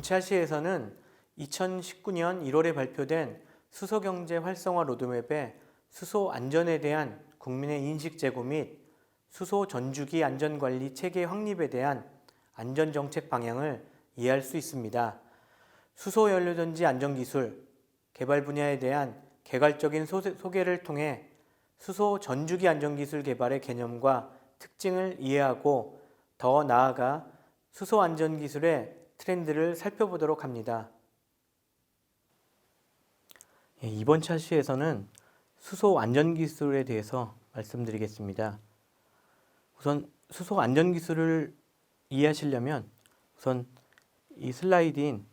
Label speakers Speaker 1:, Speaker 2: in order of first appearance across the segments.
Speaker 1: 전차시에서는 2019년 1월에 발표된 수소경제 활성화 로드맵에 수소 안전에 대한 국민의 인식 제고 및 수소 전주기 안전관리 체계 확립에 대한 안전정책 방향을 이해할 수 있습니다. 수소 연료전지 안전기술 개발 분야에 대한 개괄적인 소개를 통해 수소 전주기 안전기술 개발의 개념과 특징을 이해하고 더 나아가 수소 안전기술의 트렌드를 살펴보도록 합니다. 이번 차시에서는 수소 안전기술에 대해서 말씀드리겠습니다. 우선 수소 안전기술을 이해하시려면 우선 이 슬라이드인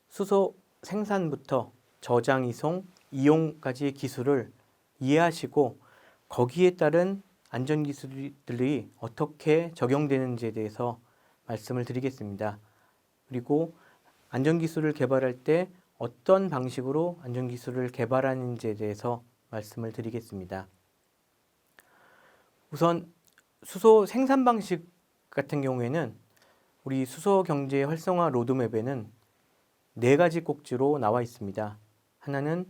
Speaker 1: 수소 생산부터 저장, 이송, 이용까지의 기술을 이해하시고 거기에 따른 안전기술들이 어떻게 적용되는지에 대해서 말씀을 드리겠습니다. 그리고 안전기술을 개발할 때 어떤 방식으로 안전기술을 개발하는지에 대해서 말씀을 드리겠습니다. 우선 수소 생산 방식 같은 경우에는 우리 수소 경제 활성화 로드맵에는 4가지 꼭지로 나와 있습니다. 하나는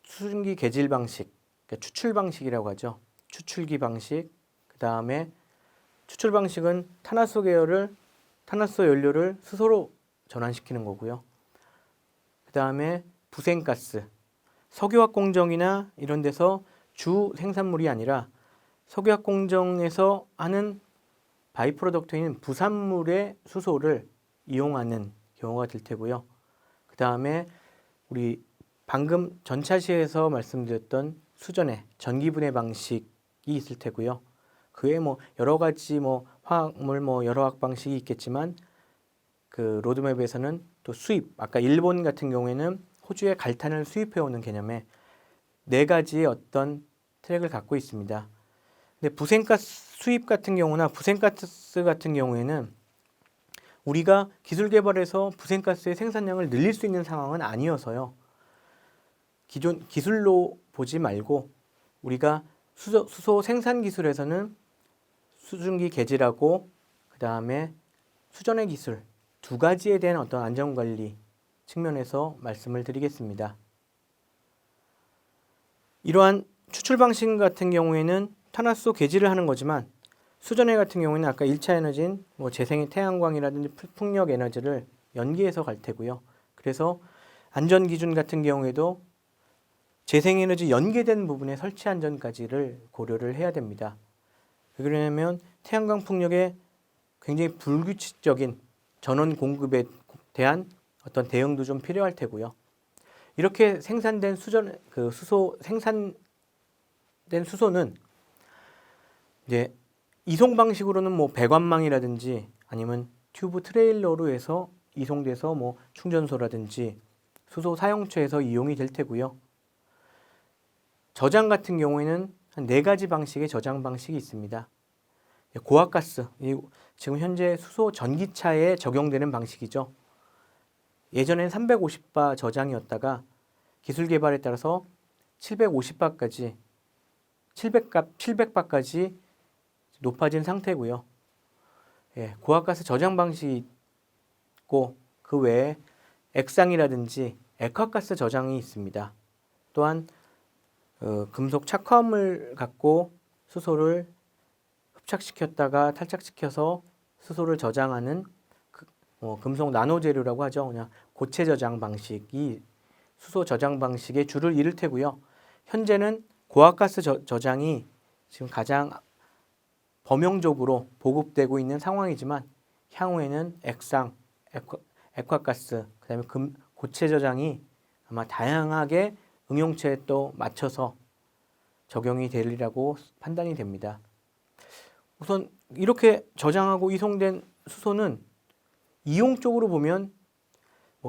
Speaker 1: 수증기 개질 방식, 그러니까 추출 방식이라고 하죠. 추출기 방식, 그 다음에 추출 방식은 탄화수 연료를 수소로 전환시키는 거고요. 그 다음에 부생가스, 석유화학 공정이나 이런 데서 주 생산물이 아니라 석유화학 공정에서 하는 바이 프로덕트인 부산물의 수소를 이용하는 경우가 될 테고요. 그 다음에 우리 방금 전차시에서 말씀드렸던 수전의 전기분해 방식이 있을 테고요. 그 외에 여러 가지 화학물 여러 화학 방식이 있겠지만 그 로드맵에서는 또 수입, 아까 일본 같은 경우에는 호주에 갈탄을 수입해 오는 개념의 4가지의 어떤 트랙을 갖고 있습니다. 근데 부생가스 수입 같은 경우나 부생가스 같은 경우에는 우리가 기술 개발해서 부생가스의 생산량을 늘릴 수 있는 상황은 아니어서요. 기존 기술로 보지 말고 우리가 수소 생산 기술에서는 수증기 개질하고 그 다음에 수전의 기술 2가지에 대한 어떤 안전관리 측면에서 말씀을 드리겠습니다. 이러한 추출 방식 같은 경우에는 탄화수 개질을 하는 거지만 수전해 같은 경우에는 아까 1차 에너지인 재생의 태양광이라든지 풍력 에너지를 연계해서 갈 테고요. 그래서 안전 기준 같은 경우에도 재생에너지 연계된 부분의 설치 안전까지를 고려를 해야 됩니다. 왜 그러냐면 태양광 풍력에 굉장히 불규칙적인 전원 공급에 대한 어떤 대응도 좀 필요할 테고요. 이렇게 생산된 생산된 수소는 이제 이송 방식으로는 배관망이라든지 아니면 튜브 트레일러로 해서 이송돼서 충전소라든지 수소 사용처에서 이용이 될 테고요. 저장 같은 경우에는 한 4가지 방식의 저장 방식이 있습니다. 고압가스, 지금 현재 수소 전기차에 적용되는 방식이죠. 예전엔 350바 저장이었다가 기술 개발에 따라서 750바까지 700바까지 높아진 상태고요. 고압가스 저장 방식이 있고 그 외에 액상이라든지 액화가스 저장이 있습니다. 또한 금속 착화물 갖고 수소를 흡착시켰다가 탈착시켜서 수소를 저장하는 금속 나노 재료라고 하죠. 그냥 고체 저장 방식이 수소 저장 방식의 주를 이룰 테고요. 현재는 고압가스 저장이 지금 가장 범용적으로 보급되고 있는 상황이지만 향후에는 액상, 액화가스, 그다음에 고체 저장이 아마 다양하게 응용체에 또 맞춰서 적용이 되리라고 판단이 됩니다. 우선 이렇게 저장하고 이송된 수소는 이용 쪽으로 보면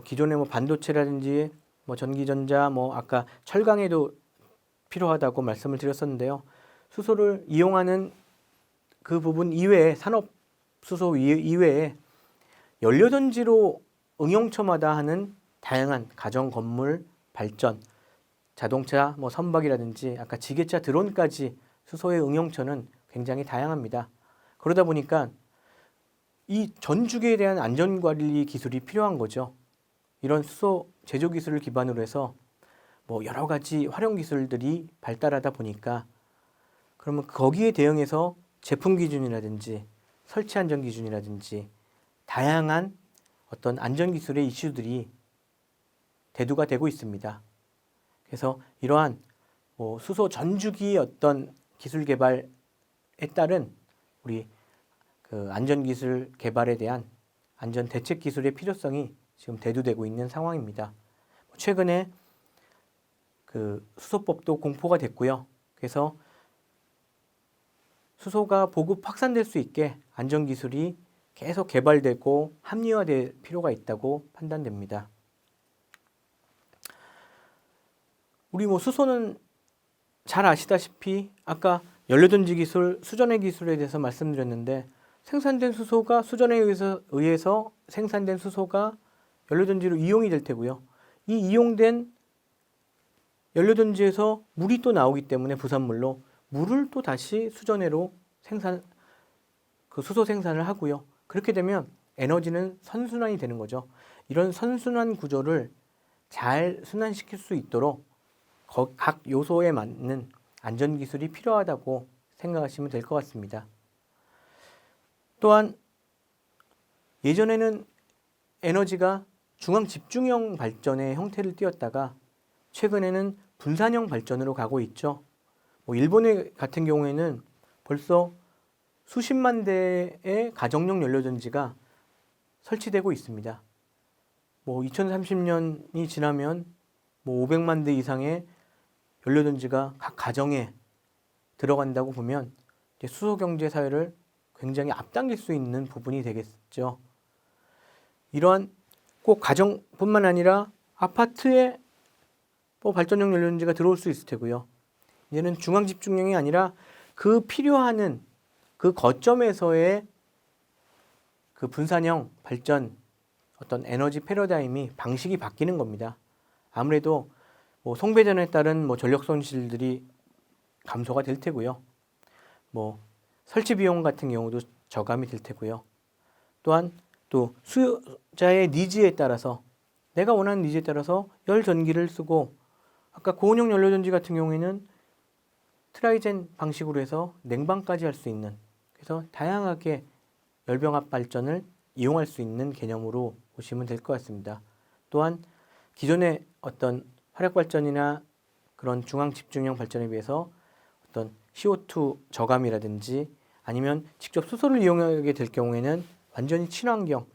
Speaker 1: 기존의 반도체라든지 전기전자 아까 철강에도 필요하다고 말씀을 드렸었는데요. 수소를 이용하는 그 부분 이외에 산업 수소 이외에 연료전지로 응용처마다 하는 다양한 가정 건물 발전 자동차 선박이라든지 아까 지게차 드론까지 수소의 응용처는 굉장히 다양합니다. 그러다 보니까 이 전주기에 대한 안전관리 기술이 필요한 거죠. 이런 수소 제조 기술을 기반으로 해서 뭐 여러 가지 활용 기술들이 발달하다 보니까 그러면 거기에 대응해서 제품 기준이라든지 설치 안전 기준이라든지 다양한 어떤 안전 기술의 이슈들이 대두가 되고 있습니다. 그래서 이러한 수소 전주기 어떤 기술 개발에 따른 우리 그 안전 기술 개발에 대한 안전 대책 기술의 필요성이 지금 대두되고 있는 상황입니다. 최근에 그 수소법도 공포가 됐고요. 그래서 수소가 보급 확산될 수 있게 안전 기술이 계속 개발되고 합리화될 필요가 있다고 판단됩니다. 우리 수소는 잘 아시다시피 아까 연료전지 기술, 수전해 기술에 대해서 말씀드렸는데 생산된 수소가 수전에 의해서 생산된 수소가 연료전지로 이용이 될 테고요. 이 이용된 연료전지에서 물이 또 나오기 때문에 부산물로 물을 또 다시 수전해로 수소 생산을 하고요. 그렇게 되면 에너지는 선순환이 되는 거죠. 이런 선순환 구조를 잘 순환시킬 수 있도록 각 요소에 맞는 안전 기술이 필요하다고 생각하시면 될 것 같습니다. 또한 예전에는 에너지가 중앙 집중형 발전의 형태를 띠었다가 최근에는 분산형 발전으로 가고 있죠. 일본 같은 경우에는 벌써 수십만 대의 가정용 연료전지가 설치되고 있습니다. 2030년이 지나면 500만 대 이상의 연료전지가 각 가정에 들어간다고 보면 수소 경제 사회를 굉장히 앞당길 수 있는 부분이 되겠죠. 이러한 꼭 가정뿐만 아니라 아파트에 발전용 연료전지가 들어올 수 있을 테고요. 이제는 중앙 집중형이 아니라 그 필요한 그 거점에서의 그 분산형 발전 어떤 에너지 패러다임이 방식이 바뀌는 겁니다. 아무래도 송배전에 따른 전력 손실들이 감소가 될 테고요. 설치 비용 같은 경우도 저감이 될 테고요. 또한 또 수요자의 니즈에 따라서 내가 원하는 니즈에 따라서 열 전기를 쓰고 아까 고온형 연료전지 같은 경우에는 트라이젠 방식으로 해서 냉방까지 할 수 있는 그래서 다양하게 열병합 발전을 이용할 수 있는 개념으로 보시면 될 것 같습니다. 또한 기존의 어떤 화력 발전이나 그런 중앙 집중형 발전에 비해서 어떤 CO2 저감이라든지 아니면 직접 수소를 이용하게 될 경우에는 완전히 친환경,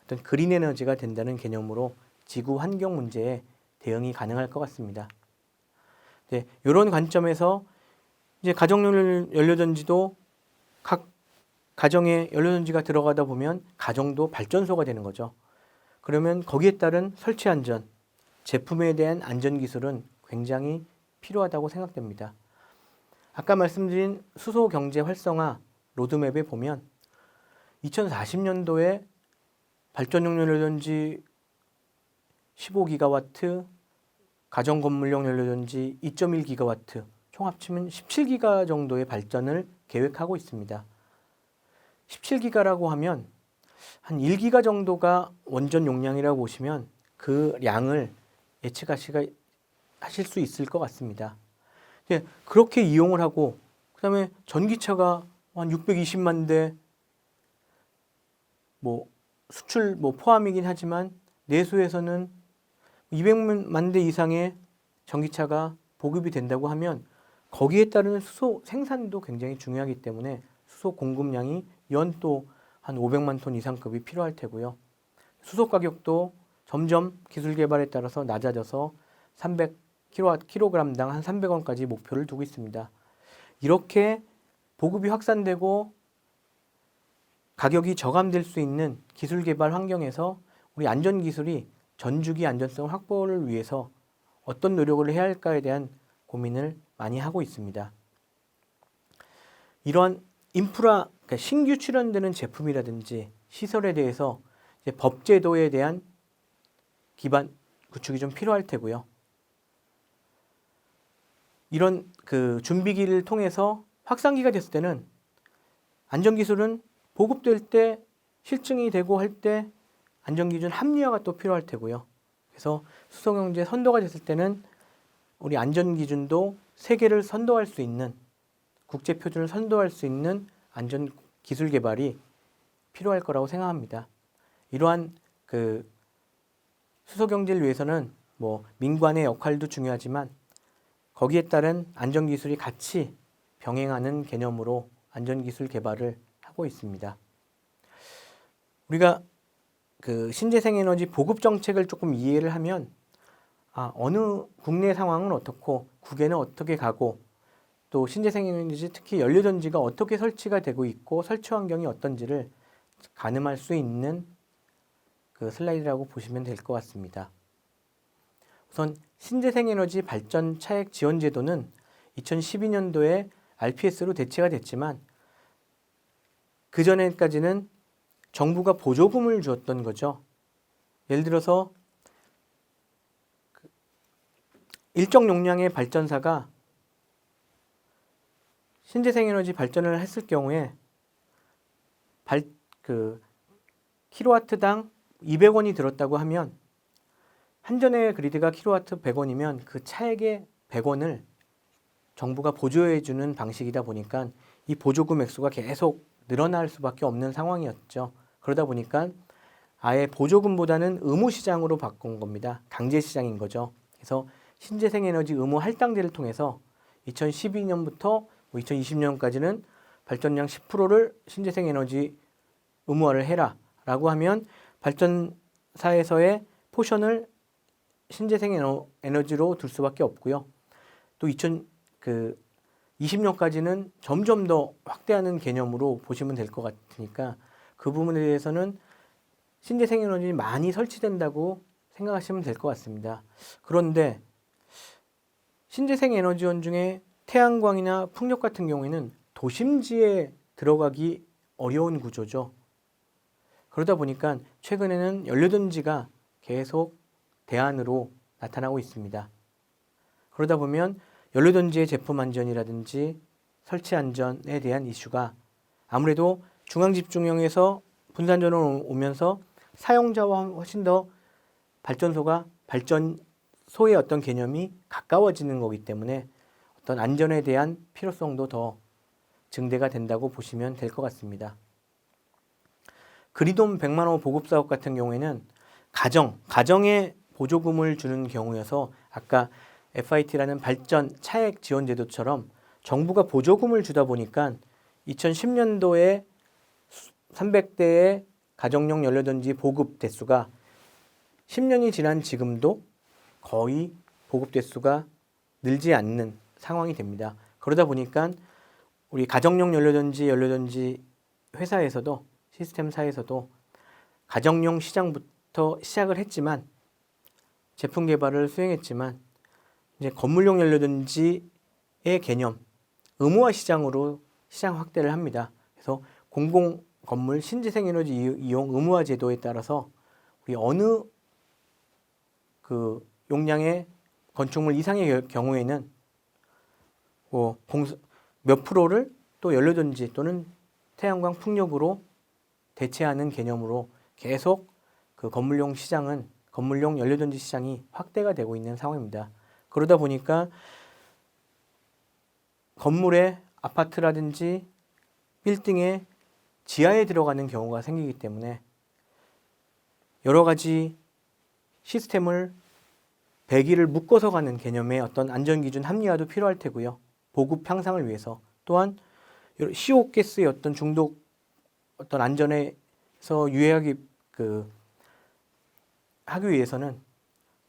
Speaker 1: 어떤 그린 에너지가 된다는 개념으로 지구 환경 문제에 대응이 가능할 것 같습니다. 네, 이런 관점에서 이제 가정용 연료전지도 각 가정에 연료전지가 들어가다 보면 가정도 발전소가 되는 거죠. 그러면 거기에 따른 설치 안전, 제품에 대한 안전 기술은 굉장히 필요하다고 생각됩니다. 아까 말씀드린 수소 경제 활성화 로드맵에 보면 2040년도에 발전용 연료전지 15기가와트, 가정 건물용 연료전지 2.1기가와트, 총 합치면 17기가 정도의 발전을 계획하고 있습니다. 17기가라고 하면 한 1기가 정도가 원전 용량이라고 보시면 그 양을 예측하실 수 있을 것 같습니다. 그렇게 이용을 하고 그다음에 전기차가 한 620만 대 수출 포함이긴 하지만 내수에서는 200만 대 이상의 전기차가 보급이 된다고 하면 거기에 따르는 수소 생산도 굉장히 중요하기 때문에 수소 공급량이 연또 한 500만 톤 이상급이 필요할 테고요. 수소 가격도 점점 기술 개발에 따라서 낮아져서 300kg당 한 300원까지 목표를 두고 있습니다. 이렇게 보급이 확산되고 가격이 저감될 수 있는 기술 개발 환경에서 우리 안전 기술이 전주기 안전성 확보를 위해서 어떤 노력을 해야 할까에 대한 고민을 많이 하고 있습니다. 이런 인프라, 그러니까 신규 출현되는 제품이라든지 시설에 대해서 이제 법 제도에 대한 기반 구축이 좀 필요할 테고요. 이런 그 준비기를 통해서 확산기가 됐을 때는 안전기술은 보급될 때 실증이 되고 할 때 안전기준 합리화가 또 필요할 테고요. 그래서 수소경제 선도가 됐을 때는 우리 안전기준도 세계를 선도할 수 있는, 국제표준을 선도할 수 있는 안전기술 개발이 필요할 거라고 생각합니다. 이러한 수소경제를 위해서는 뭐 민관의 역할도 중요하지만 거기에 따른 안전기술이 같이 병행하는 개념으로 안전기술 개발을 하고 있습니다. 우리가 신재생에너지 보급 정책을 조금 이해를 하면 어느 국내 상황은 어떻고 국외는 어떻게 가고 또 신재생에너지 특히 연료전지가 어떻게 설치가 되고 있고 설치 환경이 어떤지를 가늠할 수 있는 슬라이드라고 보시면 될 것 같습니다. 우선 신재생에너지 발전 차액 지원 제도는 2012년도에 RPS로 대체가 됐지만 그 전에까지는 정부가 보조금을 주었던 거죠. 예를 들어서 일정 용량의 발전사가 신재생에너지 발전을 했을 경우에 킬로와트당 200원이 들었다고 하면 한전의 그리드가 킬로와트 100원이면 그 차액의 100원을 정부가 보조해 주는 방식이다 보니까 이 보조금 액수가 계속 늘어날 수밖에 없는 상황이었죠. 그러다 보니까 아예 보조금보다는 의무 시장으로 바꾼 겁니다. 강제 시장인 거죠. 그래서 신재생에너지 의무 할당제를 통해서 2012년부터 2020년까지는 발전량 10%를 신재생에너지 의무화를 해라 라고 하면 발전사에서의 포션을 신재생에너지로 둘 수밖에 없고요. 또 2020년까지는 점점 더 확대하는 개념으로 보시면 될 것 같으니까 그 부분에 대해서는 신재생에너지 많이 설치된다고 생각하시면 될 것 같습니다. 그런데 신재생에너지원 중에 태양광이나 풍력 같은 경우에는 도심지에 들어가기 어려운 구조죠. 그러다 보니까 최근에는 연료전지가 계속 대안으로 나타나고 있습니다. 그러다 보면 연료전지의 제품 안전이라든지 설치 안전에 대한 이슈가 아무래도 중앙집중형에서 분산전원으로 오면서 사용자와 훨씬 더 발전소의 어떤 개념이 가까워지는 거기 때문에 어떤 안전에 대한 필요성도 더 증대가 된다고 보시면 될 것 같습니다. 그리돈 100만 호 보급 사업 같은 경우에는 가정에 보조금을 주는 경우여서 아까 FIT라는 발전 차액 지원 제도처럼 정부가 보조금을 주다 보니까 2010년도에 300대의 가정용 연료전지 보급 대수가 10년이 지난 지금도 거의 보급 대수가 늘지 않는 상황이 됩니다. 그러다 보니까 우리 가정용 연료전지 회사에서도 시스템사에서도 가정용 시장부터 시작을 했지만 제품 개발을 수행했지만 이제 건물용 연료전지의 개념 의무화 시장으로 시장 확대를 합니다. 그래서 공공 건물 신재생에너지 이용 의무화 제도에 따라서 우리 어느 용량의 건축물 이상의 경우에는 몇 프로를 또 연료전지 또는 태양광 풍력으로 대체하는 개념으로 계속 건물용 연료전지 시장이 확대가 되고 있는 상황입니다. 그러다 보니까 건물의 아파트라든지 빌딩의 지하에 들어가는 경우가 생기기 때문에 여러 가지 시스템을 배기를 묶어서 가는 개념의 어떤 안전기준 합리화도 필요할 테고요. 보급 향상을 위해서 또한 CO2가스의 어떤 중독 어떤 안전에서 유의하기 하기 위해서는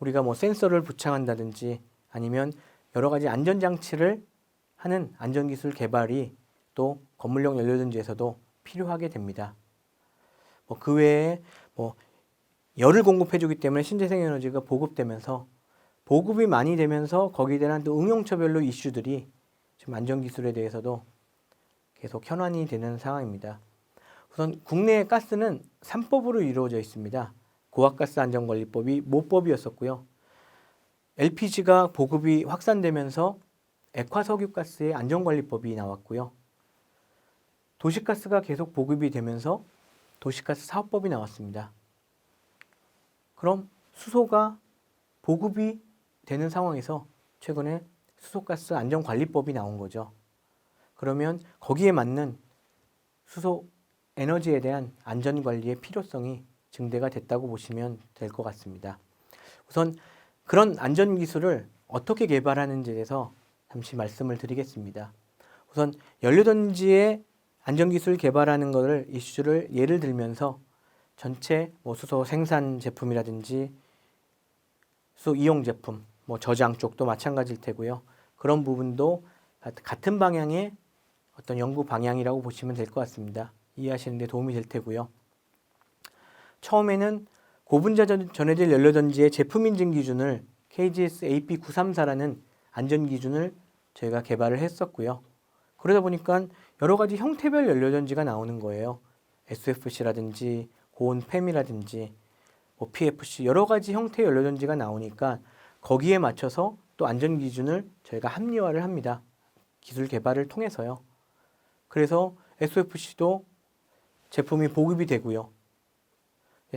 Speaker 1: 우리가 센서를 부착한다든지 아니면 여러 가지 안전장치를 하는 안전기술 개발이 또 건물용 연료전지에서도 필요하게 됩니다. 그 외에 열을 공급해주기 때문에 신재생에너지가 보급이 많이 되면서 거기에 대한 또 응용처별로 이슈들이 지금 안전기술에 대해서도 계속 현안이 되는 상황입니다. 우선 국내의 가스는 3법으로 이루어져 있습니다. 고압가스 안전관리법이 모법이었었고요. LPG가 보급이 확산되면서 액화석유가스의 안전관리법이 나왔고요. 도시가스가 계속 보급이 되면서 도시가스 사업법이 나왔습니다. 그럼 수소가 보급이 되는 상황에서 최근에 수소가스 안전관리법이 나온 거죠. 그러면 거기에 맞는 수소 에너지에 대한 안전관리의 필요성이 증대가 됐다고 보시면 될 것 같습니다. 우선 그런 안전기술을 어떻게 개발하는지에 대해서 잠시 말씀을 드리겠습니다. 우선 연료전지의 안전기술 개발하는 것을 이슈를 예를 들면서 전체 수소 생산 제품이라든지 수소 이용 제품, 저장 쪽도 마찬가지일 테고요. 그런 부분도 같은 방향의 어떤 연구 방향이라고 보시면 될 것 같습니다. 이해하시는 데 도움이 될 테고요. 처음에는 고분자 전해질 연료전지의 제품 인증 기준을 KGS AP934라는 안전 기준을 저희가 개발을 했었고요. 그러다 보니까 여러 가지 형태별 연료전지가 나오는 거예요. SFC라든지 고온 팸이라든지 PFC 여러 가지 형태의 연료전지가 나오니까 거기에 맞춰서 또 안전 기준을 저희가 합리화를 합니다. 기술 개발을 통해서요. 그래서 SFC도 제품이 보급이 되고요.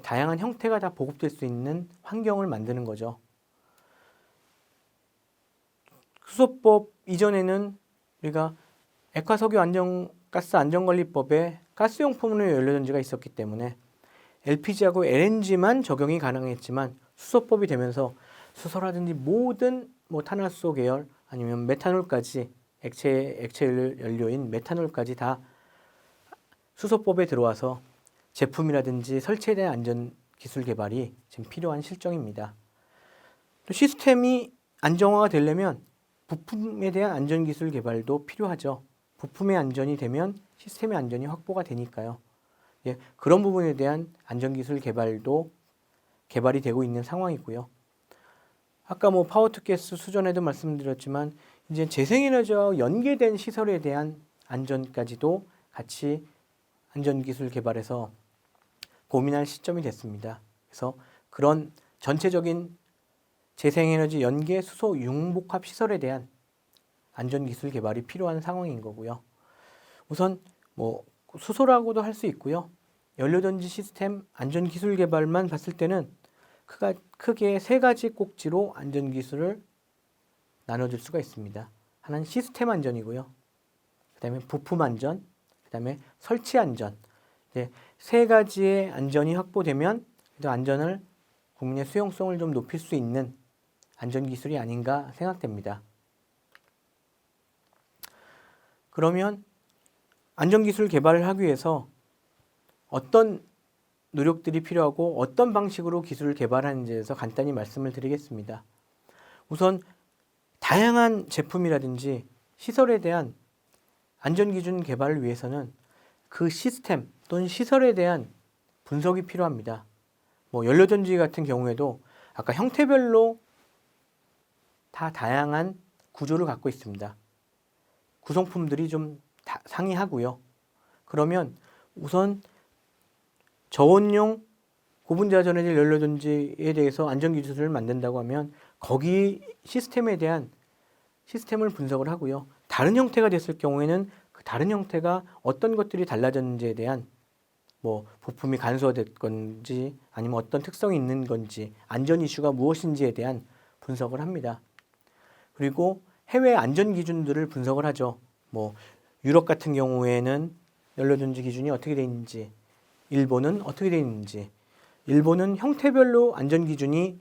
Speaker 1: 다양한 형태가 다 보급될 수 있는 환경을 만드는 거죠. 수소법 이전에는 우리가 액화석유가스 안전관리법에 가스용품의 연료전지가 있었기 때문에 LPG하고 LNG만 적용이 가능했지만 수소법이 되면서 수소라든지 모든 탄화수소 계열 아니면 메탄올까지 액체 연료인 메탄올까지 다 수소법에 들어와서 제품이라든지 설치에 대한 안전 기술 개발이 지금 필요한 실정입니다. 또 시스템이 안정화가 되려면 부품에 대한 안전 기술 개발도 필요하죠. 부품의 안전이 되면 시스템의 안전이 확보가 되니까요. 그런 부분에 대한 안전 기술 개발도 개발이 되고 있는 상황이고요. 아까 파워투게스 수전에도 말씀드렸지만 이제 재생에너지와 연계된 시설에 대한 안전까지도 같이 안전 기술 개발에서 고민할 시점이 됐습니다. 그래서 그런 전체적인 재생에너지 연계 수소 융복합 시설에 대한 안전 기술 개발이 필요한 상황인 거고요. 우선 수소라고도 할 수 있고요. 연료전지 시스템 안전 기술 개발만 봤을 때는 크게 세 가지 꼭지로 안전 기술을 나눠줄 수가 있습니다. 하나는 시스템 안전이고요. 그다음에 부품 안전, 그다음에 설치 안전. 세 가지의 안전이 확보되면 안전을 국민의 수용성을 좀 높일 수 있는 안전 기술이 아닌가 생각됩니다. 그러면 안전 기술 개발을 하기 위해서 어떤 노력들이 필요하고 어떤 방식으로 기술을 개발하는지에 대해서 간단히 말씀을 드리겠습니다. 우선 다양한 제품이라든지 시설에 대한 안전기준 개발을 위해서는 그 시스템 또는 시설에 대한 분석이 필요합니다. 연료전지 같은 경우에도 아까 형태별로 다 다양한 구조를 갖고 있습니다. 구성품들이 좀 상이하고요. 그러면 우선 저온용 고분자 전해질 연료전지에 대해서 안전기준을 만든다고 하면 거기 시스템에 대한 시스템을 분석을 하고요. 다른 형태가 됐을 경우에는 그 다른 형태가 어떤 것들이 달라졌는지에 대한 부품이 간소화될 건지 아니면 어떤 특성이 있는 건지 안전 이슈가 무엇인지에 대한 분석을 합니다. 그리고 해외 안전 기준들을 분석을 하죠. 유럽 같은 경우에는 연료전지 기준이 어떻게 되어 있는지, 일본은 어떻게 되어 있는지, 일본은 형태별로 안전 기준이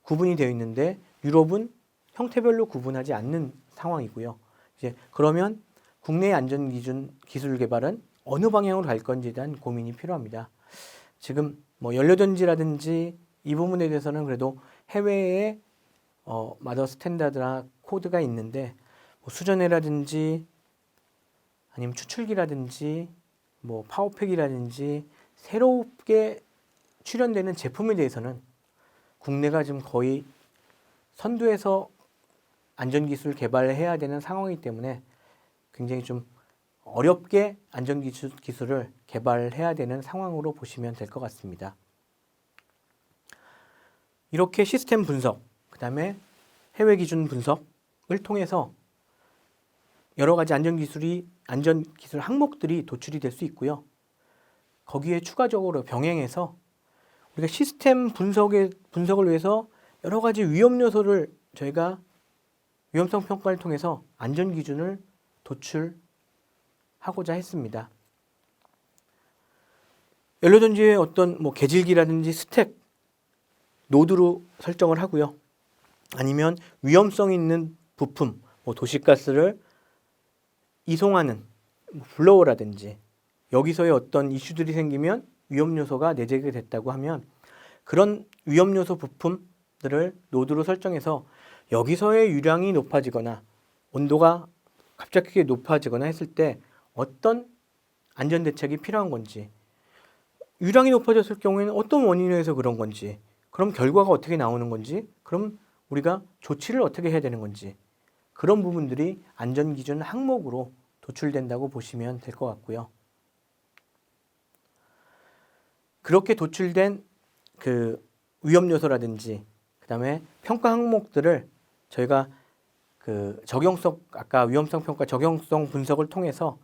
Speaker 1: 구분이 되어 있는데 유럽은 형태별로 구분하지 않는 상황이고요. 그러면 국내 안전 기준 기술 개발은 어느 방향으로 갈 건지에 대한 고민이 필요합니다. 지금 연료전지라든지 이 부분에 대해서는 그래도 해외에 마더 스탠다드나 코드가 있는데 수전해라든지 아니면 추출기라든지 파워팩이라든지 새롭게 출현되는 제품에 대해서는 국내가 지금 거의 선두에서 안전기술 개발을 해야 되는 상황이기 때문에 굉장히 좀 어렵게 안전기술을 개발해야 되는 상황으로 보시면 될 것 같습니다. 이렇게 시스템 분석, 그 다음에 해외 기준 분석을 통해서 여러 가지 안전기술 항목들이 도출이 될 수 있고요. 거기에 추가적으로 병행해서 우리가 시스템 분석을 위해서 여러 가지 위험 요소를 저희가 위험성 평가를 통해서 안전 기준을 도출하고자 했습니다. 연료전지의 어떤 계질기라든지 스택, 노드로 설정을 하고요. 아니면 위험성 있는 부품, 도시가스를 이송하는 블로어라든지 여기서의 어떤 이슈들이 생기면 위험 요소가 내재가 됐다고 하면 그런 위험 요소 부품들을 노드로 설정해서 여기서의 유량이 높아지거나 온도가 갑자기 높아지거나 했을 때 어떤 안전 대책이 필요한 건지, 유량이 높아졌을 경우에는 어떤 원인에 의해서 그런 건지, 그럼 결과가 어떻게 나오는 건지, 그럼 우리가 조치를 어떻게 해야 되는 건지, 그런 부분들이 안전기준 항목으로 도출된다고 보시면 될 것 같고요. 그렇게 도출된 그 위험 요소라든지 그다음에 평가 항목들을 저희가 그 아까 위험성 평가 적용성 분석을 통해서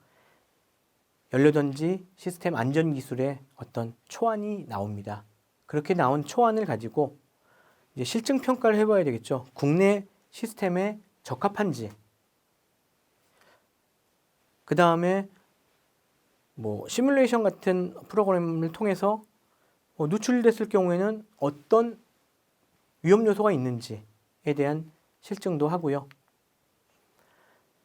Speaker 1: 연료전지 시스템 안전 기술의 어떤 초안이 나옵니다. 그렇게 나온 초안을 가지고 이제 실증 평가를 해봐야 되겠죠. 국내 시스템에 적합한지, 그 다음에 시뮬레이션 같은 프로그램을 통해서 누출됐을 경우에는 어떤 위험 요소가 있는지에 대한 실증도 하고요.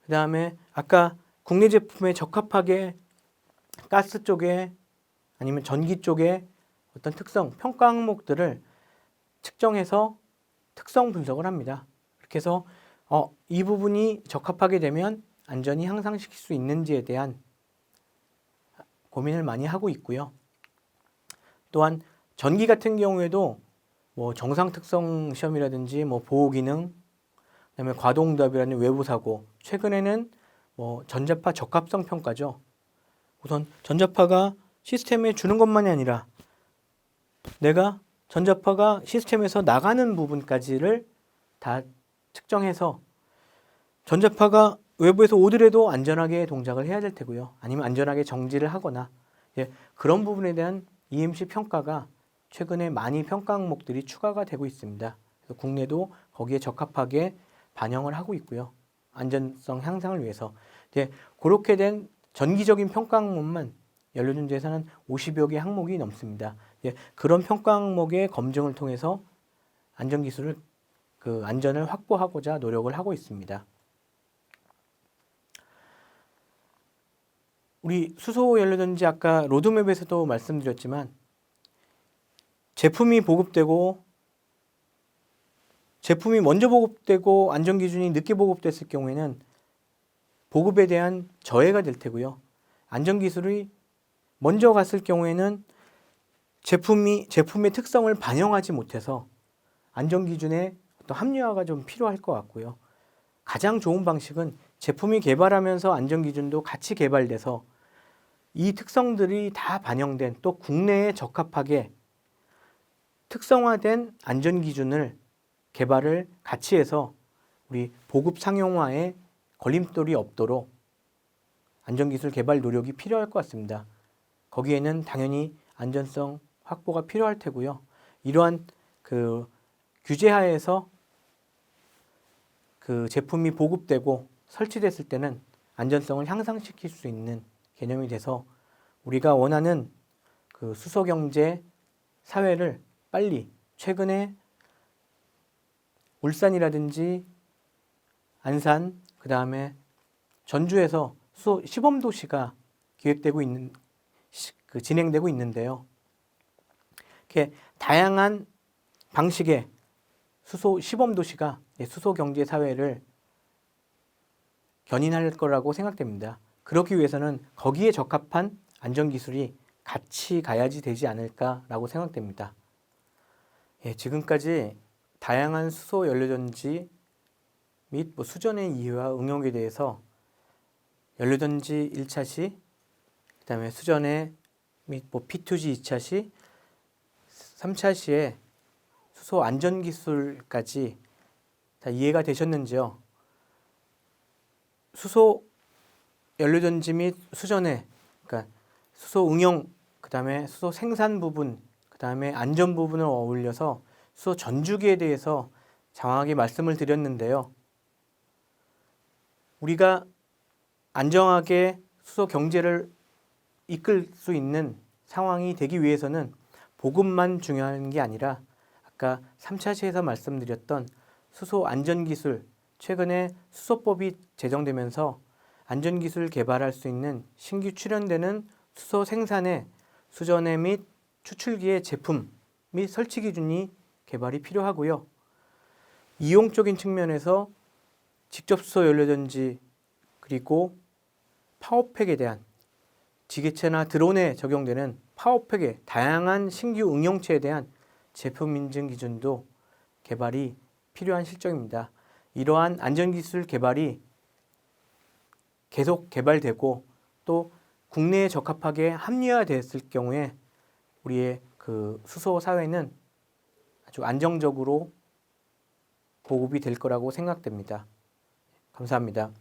Speaker 1: 그 다음에 아까 국내 제품에 적합하게 가스 쪽에 아니면 전기 쪽에 어떤 특성, 평가 항목들을 측정해서 특성 분석을 합니다. 그렇게 해서 이 부분이 적합하게 되면 안전이 향상시킬 수 있는지에 대한 고민을 많이 하고 있고요. 또한 전기 같은 경우에도 정상 특성 시험이라든지 보호 기능, 그다음에 과도응답이라는 외부 사고, 최근에는 전자파 적합성 평가죠. 우선 전자파가 시스템에 주는 것만이 아니라 내가 전자파가 시스템에서 나가는 부분까지를 다 측정해서 전자파가 외부에서 오더라도 안전하게 동작을 해야 될 테고요. 아니면 안전하게 정지를 하거나 그런 부분에 대한 EMC 평가가 최근에 많이 평가 항목들이 추가가 되고 있습니다. 그래서 국내도 거기에 적합하게 반영을 하고 있고요. 안전성 향상을 위해서. 그렇게 된 전기적인 평가 항목만 연료전지에서는 50여 개 항목이 넘습니다. 그런 평가 항목의 검증을 통해서 안전기술을 안전을 확보하고자 노력을 하고 있습니다. 우리 수소 연료전지 아까 로드맵에서도 말씀드렸지만 제품이 먼저 보급되고 안전기준이 늦게 보급됐을 경우에는 보급에 대한 저해가 될 테고요. 안전기술이 먼저 갔을 경우에는 제품의 특성을 반영하지 못해서 안전기준의 어떤 합리화가 좀 필요할 것 같고요. 가장 좋은 방식은 제품이 개발하면서 안전기준도 같이 개발돼서 이 특성들이 다 반영된 또 국내에 적합하게 특성화된 안전기준을 개발을 같이 해서 우리 보급 상용화에 걸림돌이 없도록 안전기술 개발 노력이 필요할 것 같습니다. 거기에는 당연히 안전성 확보가 필요할 테고요. 이러한 규제하에서 제품이 보급되고 설치됐을 때는 안전성을 향상시킬 수 있는 개념이 돼서 우리가 원하는 수소경제 사회를 빨리 최근에 울산이라든지 안산, 그 다음에 전주에서 수소 시범도시가 진행되고 있는데요. 이렇게 다양한 방식의 수소 시범도시가 수소경제사회를 견인할 거라고 생각됩니다. 그렇기 위해서는 거기에 적합한 안전기술이 같이 가야지 되지 않을까라고 생각됩니다. 지금까지 다양한 수소 연료전지 및 수전의 이해와 응용에 대해서 연료전지 1차 시, 그 다음에 수전의 및 P2G 2차 시, 3차 시에 수소 안전기술까지 다 이해가 되셨는지요? 수소 연료전지 및 수전의 그러니까 수소 응용 그다음에 수소 생산 부분, 그다음에 안전 부분을 어울려서 수소 전주기에 대해서 장황하게 말씀을 드렸는데요. 우리가 안정하게 수소 경제를 이끌 수 있는 상황이 되기 위해서는 보급만 중요한 게 아니라 아까 3차시에서 말씀드렸던 수소 안전기술, 최근에 수소법이 제정되면서 안전기술 개발할 수 있는 신규 출현되는 수소 생산에 수전해 및 추출기의 제품 및 설치 기준이 개발이 필요하고요. 이용적인 측면에서 직접 수소 연료전지 그리고 파워팩에 대한 지게차나 드론에 적용되는 파워팩의 다양한 신규 응용체에 대한 제품 인증 기준도 개발이 필요한 실정입니다. 이러한 안전기술 개발이 계속 개발되고 또 국내에 적합하게 합리화됐을 경우에 우리의 그 수소 사회는 아주 안정적으로 보급이 될 거라고 생각됩니다. 감사합니다.